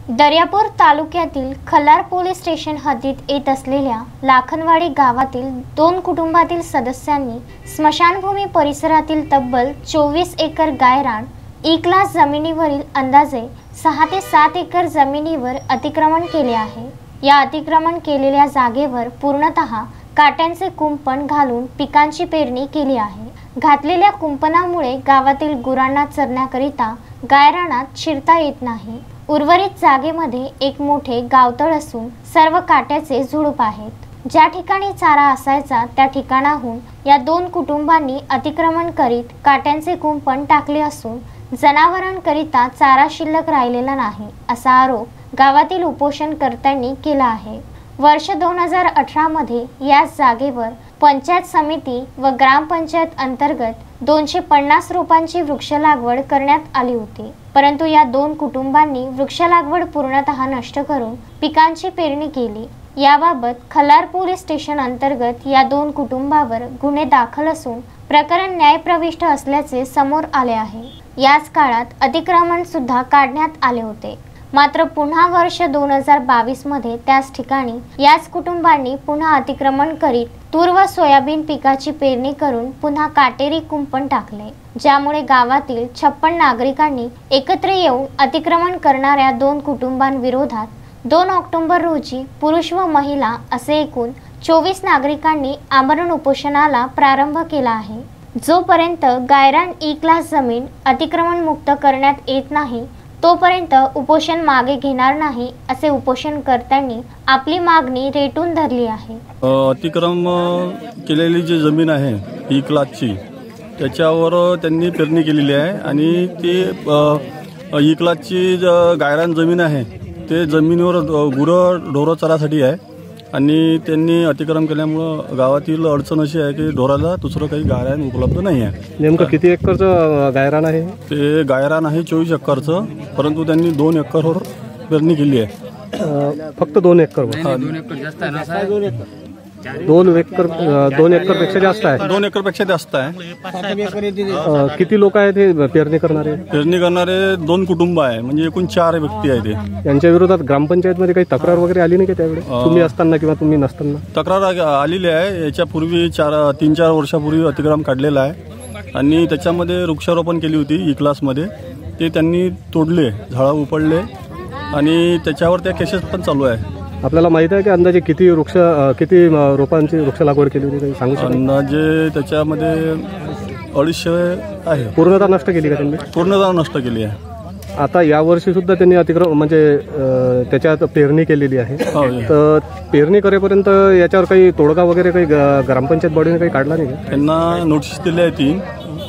दर्यापूर तालुक्यातील खलार police station हद्दीत येत असलेल्या लाखनवाडी गावातील 2 कुटुंबातील सदस्यांनी स्मशानभूमी परिसरातील तब्बल 24 एकर गायरान इकलास जमिनीवरील अंदाजे 6 ते 7 एकर जमिनीवर अतिक्रमण केले आहे। या अतिक्रमण केलेल्या जागेवर पूर्णतः काट्यांचे कुंपण घालून पिकांची पेरणी केली आहे। घातलेल्या कुंपणामुळे गावातील गुरांना चरण्याकरिता गायरानात शिरता येत नाही। उर्वरित जागेमध्ये एक मोठे गावतळ असून सर्व काट्याचे झुडूप आहेत। ज्या ठिकाणी चारा असायचा त्या ठिकाणाहून या 2 कुटुंबांनी अतिक्रमण करीत काट्यांचे कुंपण टाकले असून जनावरांकरिता चारा शिल्लक राहिलेला नाही असा आरोप गावातील उपोषणकर्त्यांनी केला आहे। वर्ष 2018 मध्ये याच जागेवर पंचायत समिती व ग्रामपंचायत अंतर्गत 250 रोपांची वृक्ष लागवड करण्यात आली होती, परंतु या 2 कुटुंबांनी वृक्ष लागवड पूर्णतः नष्ट करून पिकांची पेरणी केली। याबाबत खलार पोलीस स्टेशन अंतर्गत या 2 कुटुंबावर गुन्हे दाखल असून प्रकरण न्यायप्रविष्ट असल्याचे समोर आले आहे। याच काळात अतिक्रमण सुद्धा काढण्यात आले होते, मात्र पुन्हा वर्ष 2022 मध्ये त्याच ठिकाणी याच कुटुंबांनी पुन्हा अतिक्रमण करीत तूर व सोयाबीन पिकाची पेरणी करून पुन्हा काटेरी कुंपण टाकले, ज्यामुळे गावातील 56 नागरिकांनी एकत्र येऊन अतिक्रमण करणाऱ्या 2 कुटुंबांविरोधात 2 ऑक्टोबर रोजी पुरुष व महिला असे एकूण 24 नागरिकांनी आमरण उपोषणाला प्रारंभ केला आहे। जोपर्यंत गायरान ई क्लास जमीन अतिक्रमण मुक्त करण्यात येत नाही तोपर्यंत उपोषण मागे घेणार नाही असे उपोषणकर्त्यांनी आपली मागणी रेटून धरली आहे। अतिक्रमण केलेली जी जमीन आहे ई क्लासची त्याच्यावर त्यांनी पेरणी केलेली आहे आणि ती ई क्लासची गायरान जमीन आहे ते जमिनीवर गुरं ढोरं चरासाठी आहे आणि त्यांनी अतिक्रमण केल्यामुळं गावातील अडचण अशी आहे की ढोराला दुसरं काही गायरान उपलब्ध नाही आहे। नेमकं किती एकरचं गायरान आहे? ते गायरान आहे 24 एकरचं, परंतु त्यांनी 2 एकरवर पेरणी केली आहे। फक्त 2 एकर? 2 एकर जास्त आहे ना? 2 एकर पेक्षा जास्त आहे? 2 एकरपेक्षा जास्त आहे। किती लोक आहेत हे पेरणी करणारे? पेरणी करणारे 2 कुटुंब आहे, म्हणजे एकूण 4 व्यक्ती आहेत। त्यांच्या विरोधात ग्रामपंचायत मध्ये काही तक्रार वगैरे आली नाही का त्यावेळेस, तुम्ही असताना किंवा तुम्ही नसताना? तक्रार आलेली आहे। याच्यापूर्वी 3-4 वर्षापूर्वी अतिक्रमण काढलेलं आहे आणि त्याच्यामध्ये वृक्षारोपण केली होती ई क्लासमध्ये, ते त्यांनी तोडले, झाडं उपडले आणि त्याच्यावर त्या केसेस पण चालू आहे। आपल्याला माहित आहे की अंदाजे किती रोपांची वृक्ष लागवड केली होती, काही सांगू शकता? अंदाजे त्याच्यामध्ये 250 आहे। पूर्णतः नष्ट केली का त्यांनी? पूर्णतः नष्ट केली आहे। आता यावर्षी सुद्धा त्यांनी अतिक्रमण म्हणजे त्याच्यात पेरणी केलेली आहे, तर पेरणी करेपर्यंत याच्यावर काही तोडगा वगैरे काही ग्रामपंचायत बॉडीने काही काढला नाही? त्यांना नोटीस दिली आहे 3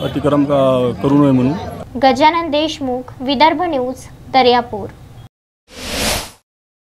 अतिक्रमण करू नये म्हणून। गजानन देशमुख, विदर्भ न्यूज, दर्यापूर।